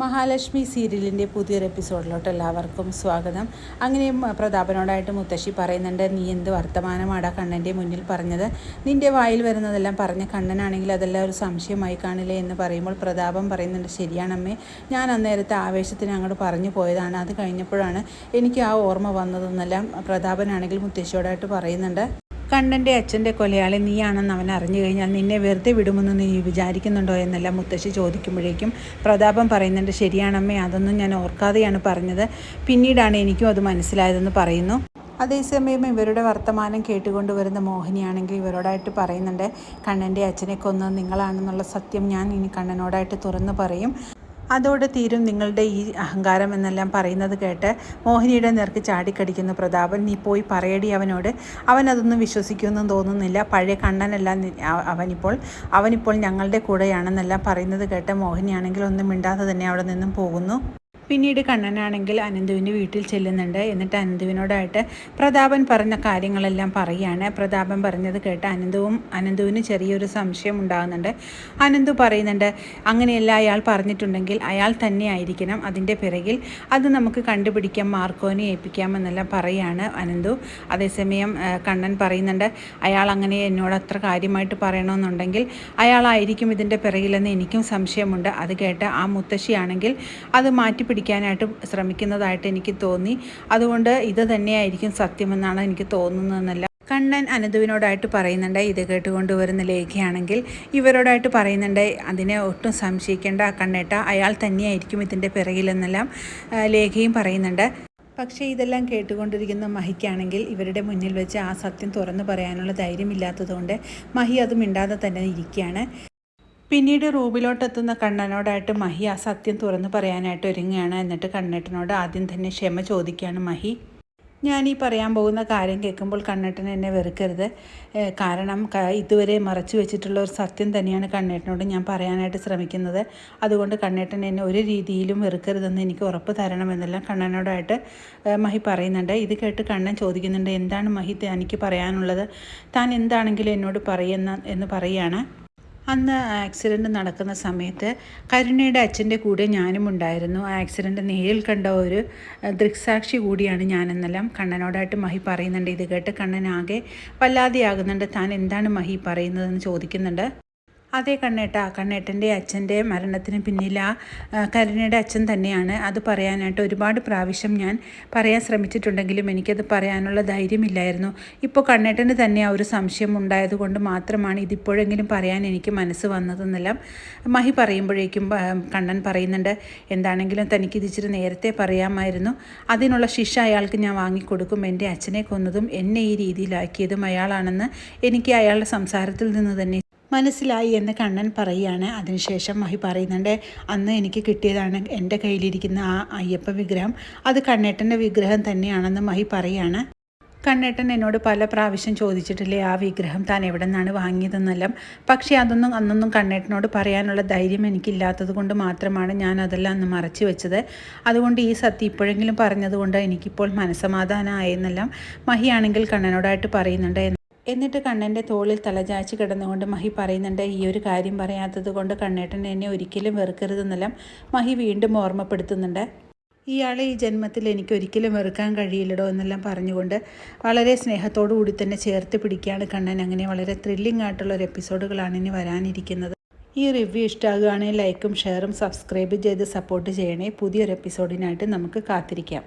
മഹാലക്ഷ്മി സീരിയലിൻ്റെ പുതിയൊരു എപ്പിസോഡിലോട്ട് എല്ലാവർക്കും സ്വാഗതം. അങ്ങനെ പ്രതാപനോടായിട്ട് മുത്തശ്ശി പറയുന്നുണ്ട്, നീ എന്ത് വർത്തമാനമാടാ കണ്ണൻ്റെ മുന്നിൽ പറഞ്ഞത്? നിൻ്റെ വായിൽ വരുന്നതെല്ലാം പറഞ്ഞ കണ്ണനാണെങ്കിൽ അതെല്ലാം ഒരു സംശയമായി കാണില്ലേ എന്ന് പറയുമ്പോൾ പ്രതാപം പറയുന്നുണ്ട്, ശരിയാണമ്മേ, ഞാൻ അന്നേരത്തെ ആവേശത്തിന് അങ്ങോട്ട് പറഞ്ഞു പോയതാണ്. അത് കഴിഞ്ഞപ്പോഴാണ് എനിക്ക് ആ ഓർമ്മ വന്നതെന്നെല്ലാം പ്രതാപനാണെങ്കിൽ മുത്തശ്ശിയോടായിട്ട് പറയുന്നുണ്ട്. കണ്ണൻ്റെ അച്ഛൻ്റെ കൊലയാളി നീയാണെന്ന് അവൻ അറിഞ്ഞു കഴിഞ്ഞാൽ നിന്നെ വെറുതെ വിടുമെന്ന് നീ വിചാരിക്കുന്നുണ്ടോ എന്നെല്ലാം മുത്തശ്ശി ചോദിക്കുമ്പോഴേക്കും പ്രതാപം പറയുന്നുണ്ട്, ശരിയാണമ്മേ, അതൊന്നും ഞാൻ ഓർക്കാതെയാണ് പറഞ്ഞത്. പിന്നീടാണ് എനിക്കും അത് മനസ്സിലായതെന്ന് പറയുന്നു. അതേസമയം ഇവരുടെ വർത്തമാനം കേട്ടുകൊണ്ടുവരുന്ന മോഹിനിയാണെങ്കിൽ ഇവരോടായിട്ട് പറയുന്നുണ്ട്, കണ്ണൻ്റെ അച്ഛനെ കൊന്നത് നിങ്ങളാണെന്നുള്ള സത്യം ഞാൻ ഇനി കണ്ണനോടായിട്ട് തുറന്നു പറയും. അതോടെ തീരും നിങ്ങളുടെ ഈ അഹങ്കാരം എന്നെല്ലാം പറയുന്നത് കേട്ട് മോഹിനിയുടെ നേർക്ക് ചാടിക്കടിക്കുന്നു പ്രതാപൻ. നീ പോയി പറയടി അവനോട്. അവനതൊന്നും വിശ്വസിക്കുമെന്നും തോന്നുന്നില്ല. പഴയ കണ്ണനല്ല അവനിപ്പോൾ ഞങ്ങളുടെ കൂടെയാണെന്നെല്ലാം പറയുന്നത് കേട്ട് മോഹിനിയാണെങ്കിൽ ഒന്നും മിണ്ടാതെ തന്നെ അവിടെ നിന്നും പോകുന്നു. പിന്നീട് കണ്ണനാണെങ്കിൽ അനന്തുവിൻ്റെ വീട്ടിൽ ചെല്ലുന്നുണ്ട്. എന്നിട്ട് അനന്തുവിനോടായിട്ട് പ്രതാപൻ പറഞ്ഞ കാര്യങ്ങളെല്ലാം പറയുകയാണ്. പ്രതാപൻ പറഞ്ഞത് കേട്ട് അനന്തുവിന് ചെറിയൊരു സംശയം ഉണ്ടാകുന്നുണ്ട്. അനന്തു പറയുന്നുണ്ട്, അങ്ങനെയല്ല അയാൾ പറഞ്ഞിട്ടുണ്ടെങ്കിൽ അയാൾ തന്നെ ആയിരിക്കണം അതിൻ്റെ പിറകിൽ. അത് നമുക്ക് കണ്ടുപിടിക്കാം, മാർക്കോനെ ഏൽപ്പിക്കാമെന്നെല്ലാം പറയുകയാണ് അനന്തു. അതേസമയം കണ്ണൻ പറയുന്നുണ്ട്, അയാൾ അങ്ങനെ എന്നോട് അത്ര കാര്യമായിട്ട് പറയണമെന്നുണ്ടെങ്കിൽ അയാളായിരിക്കും ഇതിൻ്റെ പിറകിലെന്ന് എനിക്കും സംശയമുണ്ട്. അത് കേട്ട് ആ മുത്തശ്ശിയാണെങ്കിൽ അത് മാറ്റിപ്പിടിക്കാനായിട്ട് ശ്രമിക്കുന്നതായിട്ട് എനിക്ക് തോന്നി. അതുകൊണ്ട് ഇത് തന്നെയായിരിക്കും സത്യമെന്നാണ് എനിക്ക് തോന്നുന്നതെന്നല്ല കണ്ണൻ അനന്തുവിനോടായിട്ട് പറയുന്നുണ്ട്. ഇത് കേട്ടുകൊണ്ടുവരുന്ന ലേഖയാണെങ്കിൽ ഇവരോടായിട്ട് പറയുന്നുണ്ട്, അതിനെ ഒട്ടും സംശയിക്കേണ്ട കണ്ണേട്ട, അയാൾ തന്നെയായിരിക്കും ഇതിൻ്റെ പിറകിലെന്നെല്ലാം ലേഖയും പറയുന്നുണ്ട്. പക്ഷേ ഇതെല്ലാം കേട്ടുകൊണ്ടിരിക്കുന്ന മഹിക്കാണെങ്കിൽ ഇവരുടെ മുന്നിൽ വെച്ച് ആ സത്യം തുറന്നു പറയാനുള്ള ധൈര്യമില്ലാത്തതുകൊണ്ട് മഹി അത് മിണ്ടാതെ തന്നെ ഇരിക്കുകയാണ്. പിന്നീട് റൂമിലോട്ടെത്തുന്ന കണ്ണനോടായിട്ട് മഹി ആ സത്യം തുറന്നു പറയാനായിട്ട് ഒരുങ്ങുകയാണ്. എന്നിട്ട് കണ്ണേട്ടനോട് ആദ്യം തന്നെ ക്ഷമ ചോദിക്കുകയാണ് മഹി. ഞാൻ ഈ പറയാൻ പോകുന്ന കാര്യം കേൾക്കുമ്പോൾ കണ്ണേട്ടൻ എന്നെ വെറുക്കരുത്. കാരണം ഇതുവരെ മറച്ചു വെച്ചിട്ടുള്ള ഒരു സത്യം തന്നെയാണ് കണ്ണേട്ടനോട് ഞാൻ പറയാനായിട്ട് ശ്രമിക്കുന്നത്. അതുകൊണ്ട് കണ്ണേട്ടൻ എന്നെ ഒരു രീതിയിലും വെറുക്കരുതെന്ന് എനിക്ക് ഉറപ്പ് തരണമെന്നെല്ലാം കണ്ണനോടായിട്ട് മഹി പറയുന്നുണ്ട്. ഇത് കേട്ട് കണ്ണൻ ചോദിക്കുന്നുണ്ട്, എന്താണ് മഹി തനിക്ക് പറയാനുള്ളത്? താൻ എന്താണെങ്കിലും എന്നോട് എന്ന് പറയുകയാണ്. അന്ന് ആക്സിഡൻറ്റ് നടക്കുന്ന സമയത്ത് കരുണയുടെ അച്ഛൻ്റെ കൂടെ ഞാനും ഉണ്ടായിരുന്നു. ആ ആക്സിഡൻറ്റ് നേരിൽ കണ്ട ഒരു ദൃക്സാക്ഷി കൂടിയാണ് ഞാനെന്നെല്ലാം കണ്ണനോടായിട്ട് മഹി പറയുന്നുണ്ട്. ഇത് കേട്ട് കണ്ണൻ ആകെ വല്ലാതെയാകുന്നുണ്ട്. താൻ എന്താണ് മഹി പറയുന്നതെന്ന് ചോദിക്കുന്നുണ്ട്. അതേ കണ്ണേട്ടൻ്റെ അച്ഛൻ്റെ മരണത്തിന് പിന്നിൽ ആ കരുണയുടെ അച്ഛൻ തന്നെയാണ്. അത് പറയാനായിട്ട് ഒരുപാട് പ്രാവശ്യം ഞാൻ പറയാൻ ശ്രമിച്ചിട്ടുണ്ടെങ്കിലും എനിക്കത് പറയാനുള്ള ധൈര്യമില്ലായിരുന്നു. ഇപ്പോൾ കണ്ണേട്ടന് തന്നെ ആ ഒരു സംശയം ഉണ്ടായതുകൊണ്ട് മാത്രമാണ് ഇതിപ്പോഴെങ്കിലും പറയാൻ എനിക്ക് മനസ്സ് വന്നതെന്നെല്ലാം മഹി പറയുമ്പോഴേക്കും കണ്ണൻ പറയുന്നുണ്ട്, എന്താണെങ്കിലും തനിക്കിത് ഇച്ചിരി നേരത്തെ പറയാമായിരുന്നു. അതിനുള്ള ശിക്ഷ അയാൾക്ക് ഞാൻ വാങ്ങിക്കൊടുക്കും. എൻ്റെ അച്ഛനെ കൊന്നതും എന്നെ ഈ രീതിയിലാക്കിയതും അയാളാണെന്ന് എനിക്ക് അയാളുടെ സംസാരത്തിൽ നിന്ന് തന്നെ മനസ്സിലായി എന്ന് കണ്ണൻ പറയുകയാണ്. അതിനുശേഷം മഹി പറയുന്നുണ്ട്, അന്ന് എനിക്ക് കിട്ടിയതാണ് എൻ്റെ കയ്യിലിരിക്കുന്ന ആ അയ്യപ്പ വിഗ്രഹം, അത് കണ്ണേട്ടൻ്റെ വിഗ്രഹം തന്നെയാണെന്ന് മഹി പറയുകയാണ്. കണ്ണേട്ടൻ എന്നോട് പല പ്രാവശ്യം ചോദിച്ചിട്ടില്ലേ ആ വിഗ്രഹം താൻ എവിടെ നിന്നാണ് വാങ്ങിയതെന്നെല്ലാം. പക്ഷേ അന്നൊന്നും കണ്ണേട്ടനോട് പറയാനുള്ള ധൈര്യം എനിക്കില്ലാത്തത് കൊണ്ട് മാത്രമാണ് ഞാൻ അതെല്ലാം അന്ന് മറച്ചു വെച്ചത്. അതുകൊണ്ട് ഈ സത്യം ഇപ്പോഴെങ്കിലും പറഞ്ഞതുകൊണ്ട് എനിക്കിപ്പോൾ മനസ്സമാധാനമായെന്നെല്ലാം മഹിയാണെങ്കിൽ കണ്ണനോടായിട്ട് പറയുന്നുണ്ട്. എന്നിട്ട് കണ്ണൻ്റെ തോളിൽ തലചായ്ച്ച് കിടന്നുകൊണ്ട് മഹി പറയുന്നുണ്ട്, ഈ ഒരു കാര്യം പറയാത്തത് കൊണ്ട് കണ്ണേട്ടൻ എന്നെ ഒരിക്കലും വെറുക്കരുതെന്നെല്ലാം മഹി വീണ്ടും ഓർമ്മപ്പെടുത്തുന്നുണ്ട്. ഇയാളെ ഈ ജന്മത്തിൽ എനിക്ക് ഒരിക്കലും വെറുക്കാൻ കഴിയില്ലടോ എന്നെല്ലാം പറഞ്ഞുകൊണ്ട് വളരെ സ്നേഹത്തോടു കൂടി തന്നെ ചേർത്ത് പിടിക്കുകയാണ് കണ്ണൻ. അങ്ങനെ വളരെ ത്രില്ലിംഗ് ആയിട്ടുള്ള ഒരു എപ്പിസോഡുകളാണ് ഇനി വരാനിരിക്കുന്നത്. ഈ റിവ്യൂ ഇഷ്ടമാകുകയാണെങ്കിൽ ലൈക്കും ഷെയറും സബ്സ്ക്രൈബ് ചെയ്ത് സപ്പോർട്ട് ചെയ്യണേ. പുതിയൊരു എപ്പിസോഡിനായിട്ട് നമുക്ക് കാത്തിരിക്കാം.